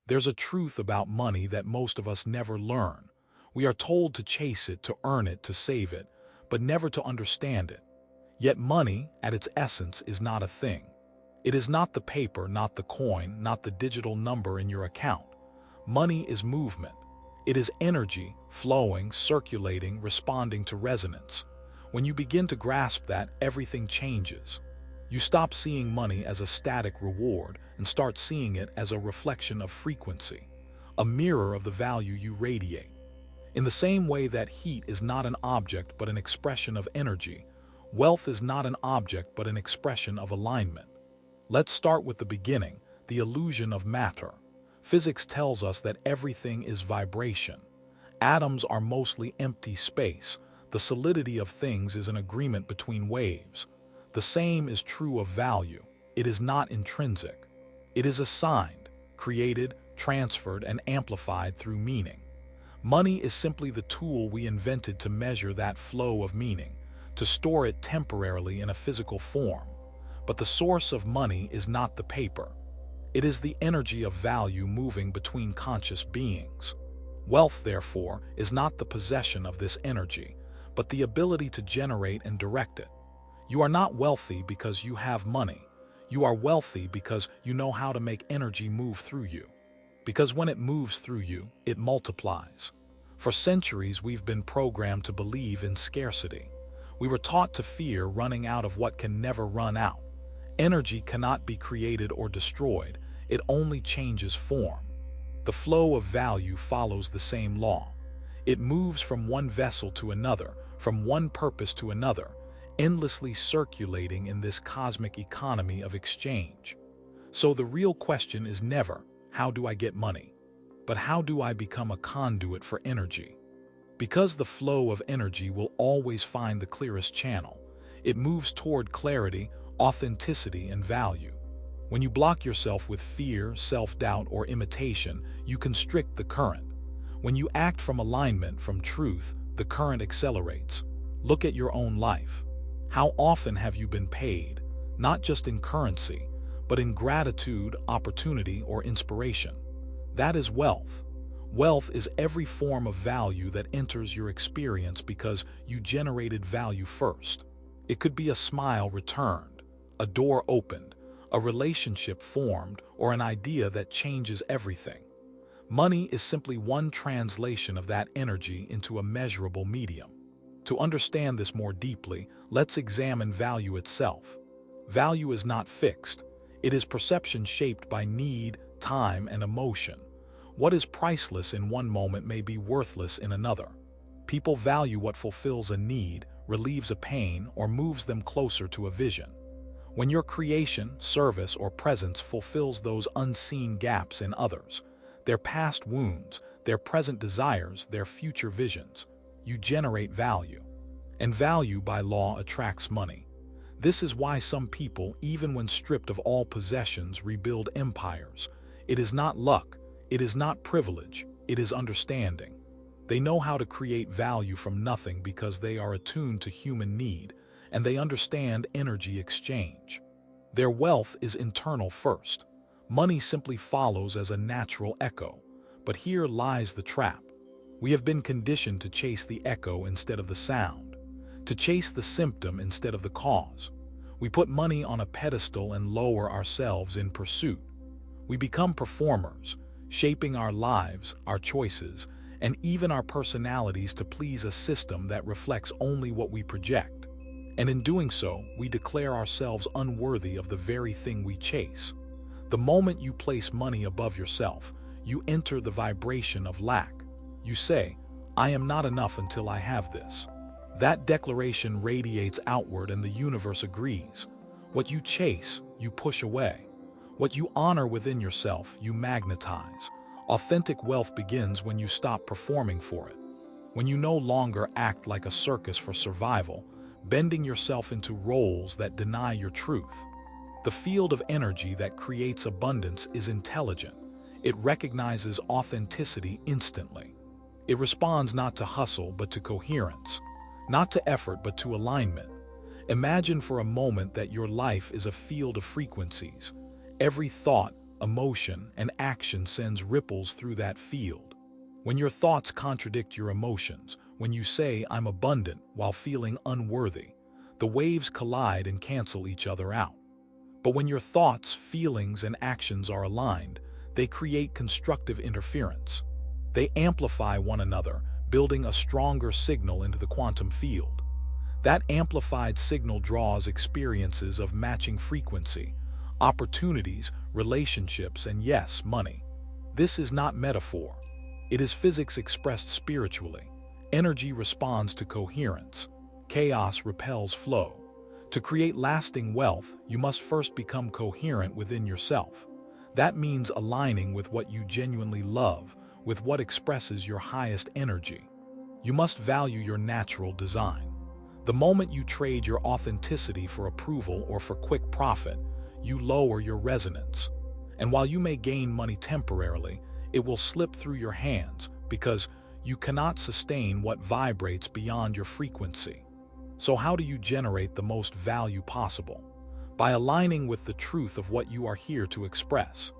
There's a truth about money that most of us never learn. We are told to chase it, to earn it, to save it, but never to understand it. Yet money, at its essence, is not a thing. It is not the paper, not the coin, not the digital number in your account. Money is movement. It is energy, flowing, circulating, responding to resonance. When you begin to grasp that, everything changes. You stop seeing money as a static reward and start seeing it as a reflection of frequency, a mirror of the value you radiate. In the same way that heat is not an object but an expression of energy, wealth is not an object but an expression of alignment. Let's start with the beginning, the illusion of matter. Physics tells us that everything is vibration. Atoms are mostly empty space. The solidity of things is an agreement between waves. The same is true of value. It is not intrinsic. It is assigned, created, transferred, and amplified through meaning. Money is simply the tool we invented to measure that flow of meaning, to store it temporarily in a physical form. But the source of money is not the paper. It is the energy of value moving between conscious beings. Wealth, therefore, is not the possession of this energy, but the ability to generate and direct it. You are not wealthy because you have money. You are wealthy because you know how to make energy move through you. Because when it moves through you, it multiplies. For centuries, we've been programmed to believe in scarcity. We were taught to fear running out of what can never run out. Energy cannot be created or destroyed. It only changes form. The flow of value follows the same law. It moves from one vessel to another, from one purpose to another, endlessly circulating in this cosmic economy of exchange. So the real question is never, how do I get money? But how do I become a conduit for energy? Because the flow of energy will always find the clearest channel. It moves toward clarity, authenticity, and value. When you block yourself with fear, self-doubt, or imitation, you constrict the current. When you act from alignment, from truth, the current accelerates. Look at your own life. How often have you been paid, not just in currency, but in gratitude, opportunity, or inspiration? That is wealth. Wealth is every form of value that enters your experience because you generated value first. It could be a smile returned, a door opened, a relationship formed, or an idea that changes everything. Money is simply one translation of that energy into a measurable medium. To understand this more deeply, let's examine value itself. Value is not fixed. It is perception shaped by need, time, and emotion. What is priceless in one moment may be worthless in another. People value what fulfills a need, relieves a pain, or moves them closer to a vision. When your creation, service, or presence fulfills those unseen gaps in others, their past wounds, their present desires, their future visions, you generate value. And value by law attracts money. This is why some people, even when stripped of all possessions, rebuild empires. It is not luck, it is not privilege, it is understanding. They know how to create value from nothing because they are attuned to human need, and they understand energy exchange. Their wealth is internal first. Money simply follows as a natural echo. But here lies the trap. We have been conditioned to chase the echo instead of the sound, to chase the symptom instead of the cause. We put money on a pedestal and lower ourselves in pursuit. We become performers, shaping our lives, our choices, and even our personalities to please a system that reflects only what we project. And in doing so, we declare ourselves unworthy of the very thing we chase. The moment you place money above yourself, you enter the vibration of lack. You say, I am not enough until I have this. That declaration radiates outward and the universe agrees. What you chase, you push away. What you honor within yourself, you magnetize. Authentic wealth begins when you stop performing for it. When you no longer act like a circus for survival, bending yourself into roles that deny your truth. The field of energy that creates abundance is intelligent. It recognizes authenticity instantly. It responds not to hustle but to coherence, not to effort but to alignment. Imagine for a moment that your life is a field of frequencies. Every thought, emotion, and action sends ripples through that field. When your thoughts contradict your emotions, when you say, "I'm abundant," while feeling unworthy, the waves collide and cancel each other out. But when your thoughts, feelings, and actions are aligned, they create constructive interference. They amplify one another, building a stronger signal into the quantum field. That amplified signal draws experiences of matching frequency, opportunities, relationships, and yes, money. This is not metaphor. It is physics expressed spiritually. Energy responds to coherence. Chaos repels flow. To create lasting wealth, you must first become coherent within yourself. That means aligning with what you genuinely love, with what expresses your highest energy. You must value your natural design. The moment you trade your authenticity for approval or for quick profit, you lower your resonance. And while you may gain money temporarily, it will slip through your hands because you cannot sustain what vibrates beyond your frequency. So how do you generate the most value possible? By aligning with the truth of what you are here to express.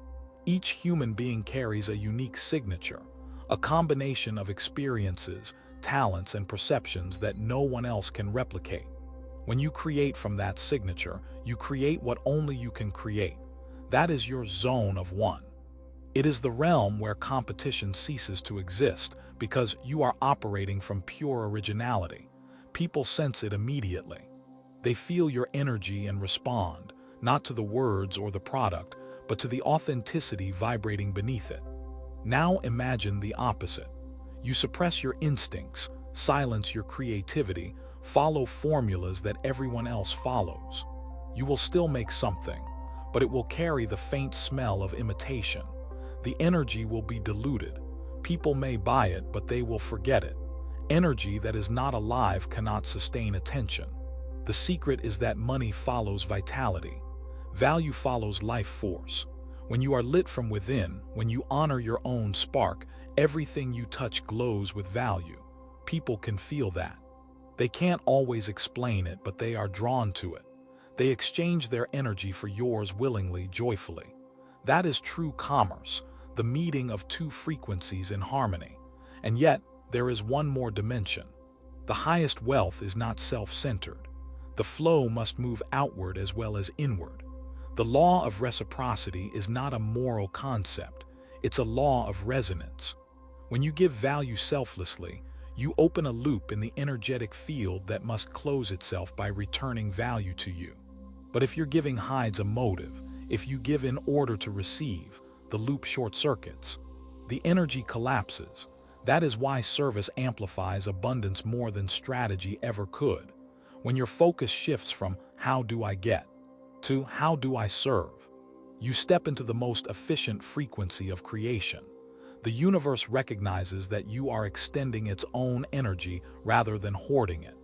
Each human being carries a unique signature, a combination of experiences, talents, and perceptions that no one else can replicate. When you create from that signature, you create what only you can create. That is your zone of one. It is the realm where competition ceases to exist because you are operating from pure originality. People sense it immediately. They feel your energy and respond, not to the words or the product, but to the authenticity vibrating beneath it. Now imagine the opposite. You suppress your instincts, silence your creativity, follow formulas that everyone else follows. You will still make something, but it will carry the faint smell of imitation. The energy will be diluted. People may buy it, but they will forget it. Energy that is not alive cannot sustain attention. The secret is that money follows vitality. Value follows life force. When you are lit from within, when you honor your own spark, everything you touch glows with value. People can feel that. They can't always explain it, but they are drawn to it. They exchange their energy for yours willingly, joyfully. That is true commerce, the meeting of two frequencies in harmony. And yet, there is one more dimension. The highest wealth is not self-centered. The flow must move outward as well as inward. The law of reciprocity is not a moral concept. It's a law of resonance. When you give value selflessly, you open a loop in the energetic field that must close itself by returning value to you. But if your giving hides a motive, if you give in order to receive, the loop short-circuits. The energy collapses. That is why service amplifies abundance more than strategy ever could. When your focus shifts from "how do I get" to "how do I serve," you step into the most efficient frequency of creation. The universe recognizes that you are extending its own energy rather than hoarding it.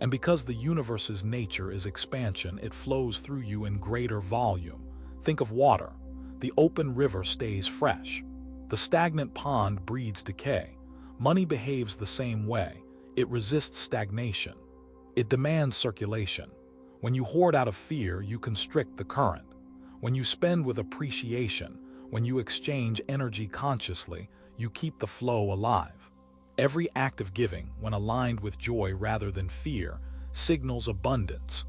And because the universe's nature is expansion, it flows through you in greater volume. Think of water. The open river stays fresh. The stagnant pond breeds decay. Money behaves the same way. It resists stagnation. It demands circulation. When you hoard out of fear, you constrict the current. When you spend with appreciation, when you exchange energy consciously, you keep the flow alive. Every act of giving, when aligned with joy rather than fear, signals abundance.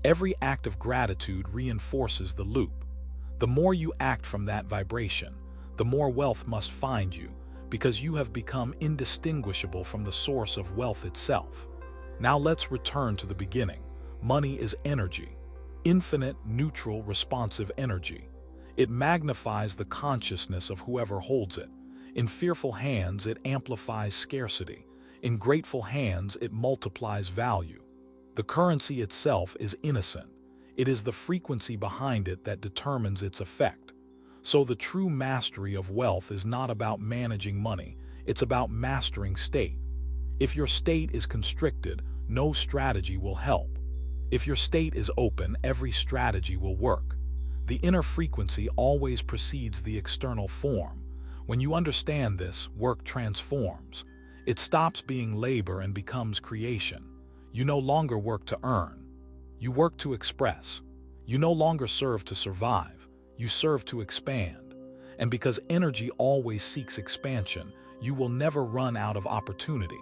Every act of gratitude reinforces the loop. The more you act from that vibration, the more wealth must find you, because you have become indistinguishable from the source of wealth itself. Now let's return to the beginning. Money is energy. Infinite, neutral, responsive energy. It magnifies the consciousness of whoever holds it. In fearful hands, it amplifies scarcity. In grateful hands, it multiplies value. The currency itself is innocent. It is the frequency behind it that determines its effect. So the true mastery of wealth is not about managing money, it's about mastering state. If your state is constricted, no strategy will help. If your state is open, every strategy will work. The inner frequency always precedes the external form. When you understand this, work transforms. It stops being labor and becomes creation. You no longer work to earn. You work to express. You no longer serve to survive. You serve to expand. And because energy always seeks expansion, you will never run out of opportunity.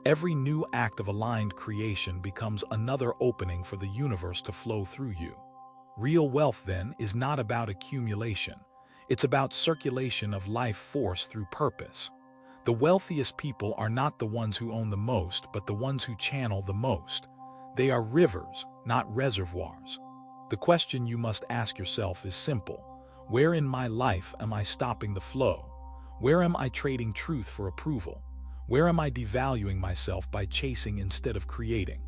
Every new act of aligned creation becomes another opening for the universe to flow through you. Real wealth, then, is not about accumulation. It's about circulation of life force through purpose. The wealthiest people are not the ones who own the most, but the ones who channel the most. They are rivers, not reservoirs. The question you must ask yourself is simple. Where in my life am I stopping the flow? Where am I trading truth for approval? Where am I devaluing myself by chasing instead of creating?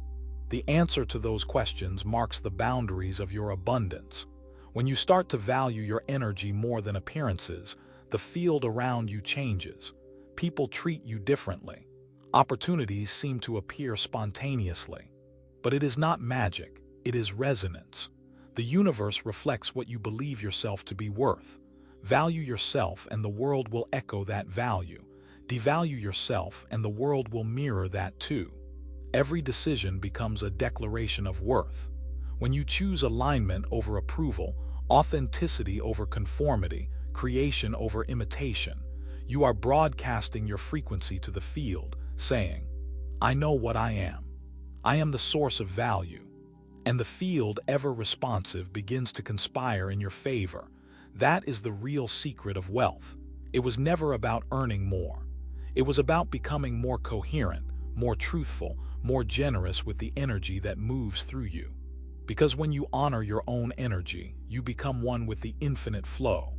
The answer to those questions marks the boundaries of your abundance. When you start to value your energy more than appearances, the field around you changes. People treat you differently. Opportunities seem to appear spontaneously. But it is not magic, it is resonance. The universe reflects what you believe yourself to be worth. Value yourself and the world will echo that value. Devalue yourself and the world will mirror that too. Every decision becomes a declaration of worth. When you choose alignment over approval, authenticity over conformity, creation over imitation, you are broadcasting your frequency to the field, saying, I know what I am. I am the source of value. And the field, ever responsive, begins to conspire in your favor. That is the real secret of wealth. It was never about earning more. It was about becoming more coherent, more truthful, more generous with the energy that moves through you. Because when you honor your own energy, you become one with the infinite flow.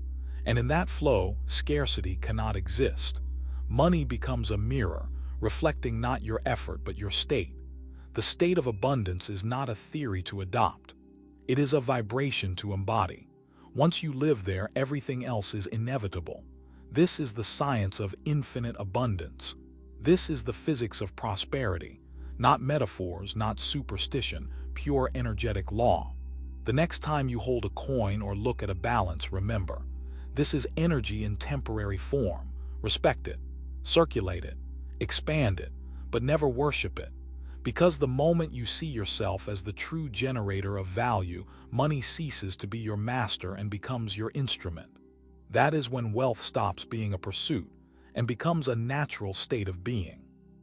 And in that flow, scarcity cannot exist. Money becomes a mirror, reflecting not your effort but your state. The state of abundance is not a theory to adopt. It is a vibration to embody. Once you live there, everything else is inevitable. This is the science of infinite abundance. This is the physics of prosperity. Not metaphors, not superstition, pure energetic law. The next time you hold a coin or look at a balance, remember, this is energy in temporary form. Respect it, circulate it, expand it, but never worship it. Because the moment you see yourself as the true generator of value, money ceases to be your master and becomes your instrument. That is when wealth stops being a pursuit and becomes a natural state of being.